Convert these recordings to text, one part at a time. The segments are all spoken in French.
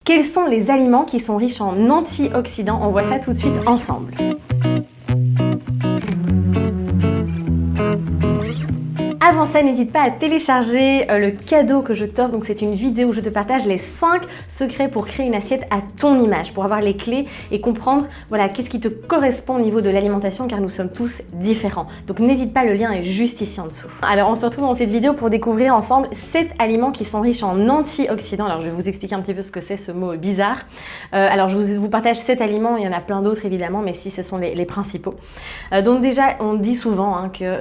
Quels sont les aliments qui sont riches en antioxydants? On voit ça tout de suite ensemble. Avant ça, n'hésite pas à télécharger le cadeau que je t'offre. Donc c'est une vidéo où je te partage les 5 secrets pour créer une assiette à ton image, pour avoir les clés et comprendre voilà, qu'est-ce qui te correspond au niveau de l'alimentation, car nous sommes tous différents. Donc n'hésite pas, le lien est juste ici en dessous. Alors on se retrouve dans cette vidéo pour découvrir ensemble 7 aliments qui sont riches en antioxydants. Alors je vais vous expliquer un petit peu ce que c'est ce mot bizarre. Alors je vous partage 7 aliments, il y en a plein d'autres évidemment, mais si ce sont les principaux. Donc déjà, on dit souvent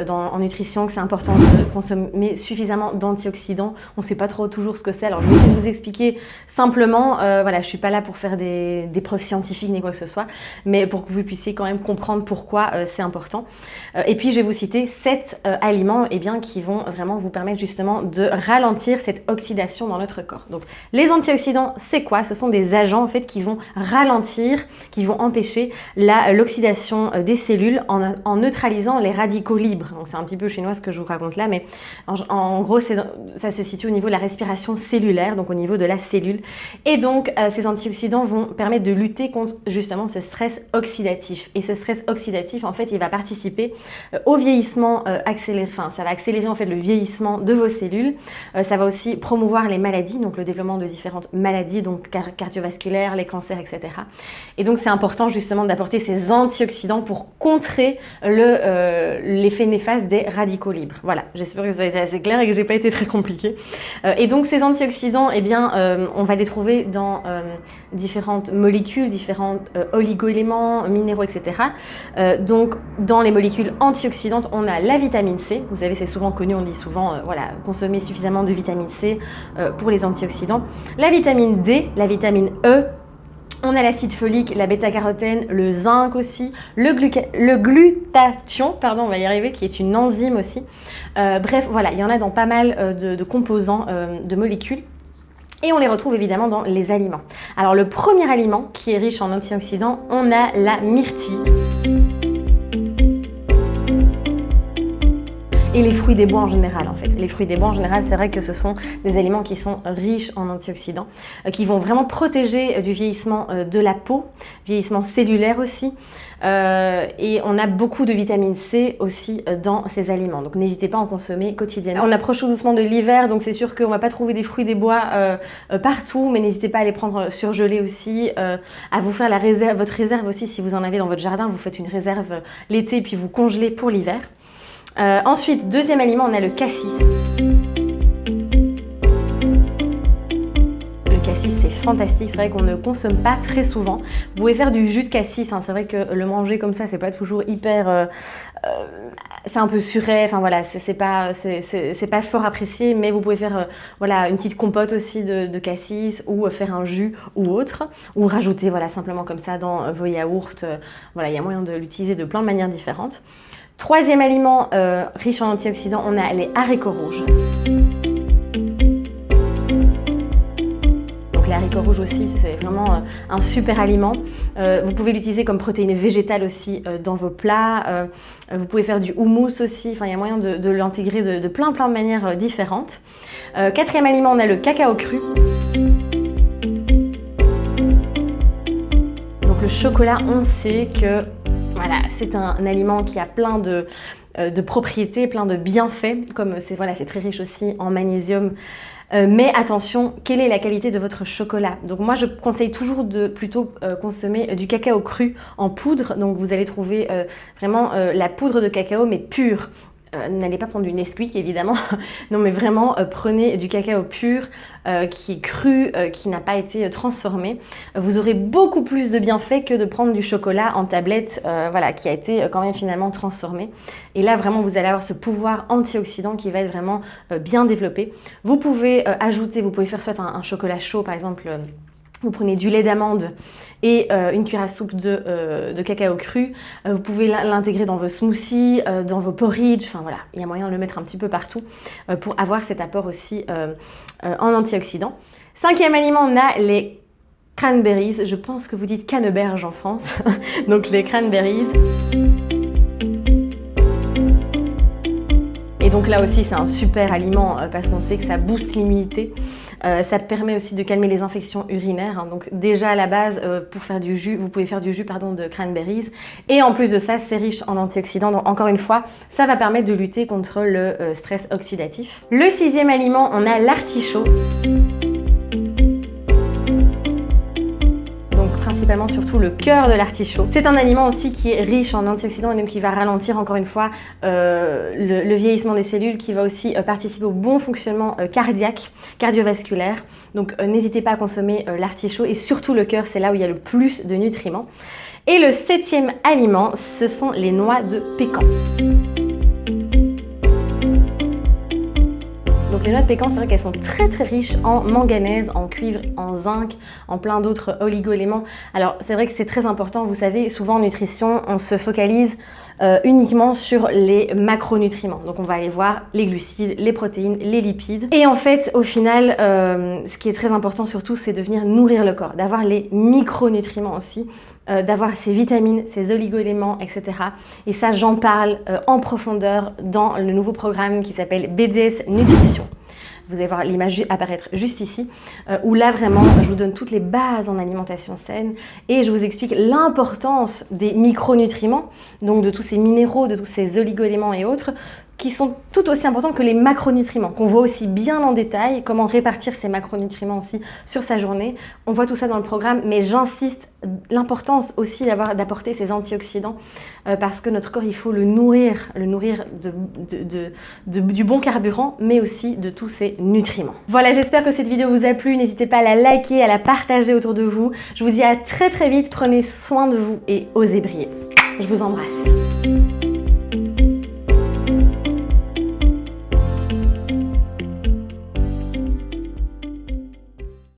en nutrition que c'est important de consommer suffisamment d'antioxydants. On ne sait pas trop toujours ce que c'est. Alors je vais essayer de vous expliquer simplement. Voilà, je ne suis pas là pour faire des preuves scientifiques ni quoi que ce soit, mais pour que vous puissiez quand même comprendre pourquoi c'est important. Et puis je vais vous citer 7 aliments qui vont vraiment vous permettre justement de ralentir cette oxydation dans notre corps. Donc les antioxydants, c'est quoi? Ce sont des agents en fait qui vont ralentir, qui vont empêcher l'oxydation des cellules en neutralisant les radicaux libres. Donc c'est un petit peu chinois ce que je vous raconte là, mais en gros ça se situe au niveau de la respiration cellulaire, donc au niveau de la cellule. Et donc ces antioxydants vont permettre de lutter contre justement ce stress oxydatif. Et ce stress oxydatif, en fait, il va participer au vieillissement accéléré, enfin ça va accélérer en fait le vieillissement de vos cellules. Ça va aussi promouvoir les maladies, donc le développement de différentes maladies, donc cardiovasculaires, les cancers, etc. Et donc c'est important justement d'apporter ces antioxydants pour contrer l'effet néfaste des radicaux libres. Voilà, j'espère que ça a été assez clair et que j'ai pas été très compliqué. Et donc ces antioxydants, on va les trouver dans différentes molécules, différents oligoéléments, minéraux, etc. Donc dans les molécules antioxydantes, on a la vitamine C. Vous savez, c'est souvent connu, on dit souvent, voilà, consommer suffisamment de vitamine C pour les antioxydants. La vitamine D, la vitamine E. On a l'acide folique, la bêta-carotène, le zinc aussi, le glutathion, pardon, on va y arriver, qui est une enzyme aussi. Bref, voilà, il y en a dans pas mal de composants, de molécules. Et on les retrouve évidemment dans les aliments. Alors le premier aliment qui est riche en antioxydants, on a la myrtille. Et les fruits des bois en général en fait. Les fruits des bois en général, c'est vrai que ce sont des aliments qui sont riches en antioxydants, qui vont vraiment protéger du vieillissement de la peau, vieillissement cellulaire aussi. Et on a beaucoup de vitamine C aussi dans ces aliments, donc n'hésitez pas à en consommer quotidiennement. On approche tout doucement de l'hiver, donc c'est sûr qu'on ne va pas trouver des fruits des bois partout, mais n'hésitez pas à les prendre surgelés aussi, à vous faire votre réserve aussi si vous en avez dans votre jardin. Vous faites une réserve l'été puis vous congelez pour l'hiver. Ensuite, deuxième aliment, on a le cassis. Le cassis, c'est fantastique, c'est vrai qu'on ne consomme pas très souvent. Vous pouvez faire du jus de cassis, c'est vrai que le manger comme ça, c'est pas toujours hyper... c'est un peu suret, enfin voilà, c'est pas fort apprécié, mais vous pouvez faire voilà, une petite compote aussi de cassis, ou faire un jus ou autre, ou rajouter voilà, simplement comme ça dans vos yaourts. Voilà, il y a moyen de l'utiliser de plein de manières différentes. Troisième aliment riche en antioxydants, on a les haricots rouges. Donc les haricots rouges aussi, c'est vraiment un super aliment. Vous pouvez l'utiliser comme protéine végétale aussi dans vos plats. Vous pouvez faire du houmous aussi, enfin il y a moyen de l'intégrer de plein de manières différentes. Quatrième aliment, on a le cacao cru. Donc le chocolat, on sait que voilà, c'est un aliment qui a plein de propriétés, plein de bienfaits, comme c'est très riche aussi en magnésium. Mais attention, quelle est la qualité de votre chocolat? Donc moi je conseille toujours de plutôt consommer du cacao cru en poudre. Donc vous allez trouver vraiment la poudre de cacao mais pure. N'allez pas prendre du Nesquik évidemment, non mais vraiment prenez du cacao pur qui est cru, qui n'a pas été transformé. Vous aurez beaucoup plus de bienfaits que de prendre du chocolat en tablette voilà, qui a été quand même finalement transformé. Et là vraiment vous allez avoir ce pouvoir antioxydant qui va être vraiment bien développé. Vous pouvez ajouter, vous pouvez faire soit un chocolat chaud par exemple. Vous prenez du lait d'amande et une cuillère à soupe de cacao cru. Vous pouvez l'intégrer dans vos smoothies, dans vos porridge. Enfin voilà, il y a moyen de le mettre un petit peu partout pour avoir cet apport aussi en antioxydants. Cinquième aliment, on a les cranberries. Je pense que vous dites canneberge en France. Donc les cranberries. Et donc là aussi, c'est un super aliment parce qu'on sait que ça booste l'immunité. Ça permet aussi de calmer les infections urinaires. Donc déjà à la base, pour faire du jus, vous pouvez faire du jus de cranberries. Et en plus de ça, c'est riche en antioxydants. Donc encore une fois, ça va permettre de lutter contre le stress oxydatif. Le 6e aliment, on a l'artichaut. Principalement surtout le cœur de l'artichaut. C'est un aliment aussi qui est riche en antioxydants et donc qui va ralentir encore une fois le vieillissement des cellules, qui va aussi participer au bon fonctionnement cardiovasculaire. Donc n'hésitez pas à consommer l'artichaut et surtout le cœur, c'est là où il y a le plus de nutriments. Et le 7e aliment, ce sont les noix de pécan. Donc les noix de pécan, c'est vrai qu'elles sont très riches en manganèse, en cuivre, en zinc, en plein d'autres oligo-éléments. Alors c'est vrai que c'est très important, vous savez, souvent en nutrition, on se focalise uniquement sur les macronutriments. Donc on va aller voir les glucides, les protéines, les lipides. Et en fait, au final, ce qui est très important surtout, c'est de venir nourrir le corps, d'avoir les micronutriments aussi, d'avoir ces vitamines, ces oligo-éléments, etc. Et ça, j'en parle en profondeur dans le nouveau programme qui s'appelle BDS Nutrition. Vous allez voir l'image apparaître juste ici, où là vraiment, je vous donne toutes les bases en alimentation saine et je vous explique l'importance des micronutriments, donc de tous ces minéraux, de tous ces oligo-éléments et autres, qui sont tout aussi importants que les macronutriments, qu'on voit aussi bien en détail, comment répartir ces macronutriments aussi sur sa journée. On voit tout ça dans le programme, mais j'insiste, l'importance aussi d'apporter ces antioxydants, parce que notre corps, il faut le nourrir du bon carburant, mais aussi de tous ces nutriments. Voilà, j'espère que cette vidéo vous a plu. N'hésitez pas à la liker, à la partager autour de vous. Je vous dis à très vite, prenez soin de vous et osez briller. Je vous embrasse.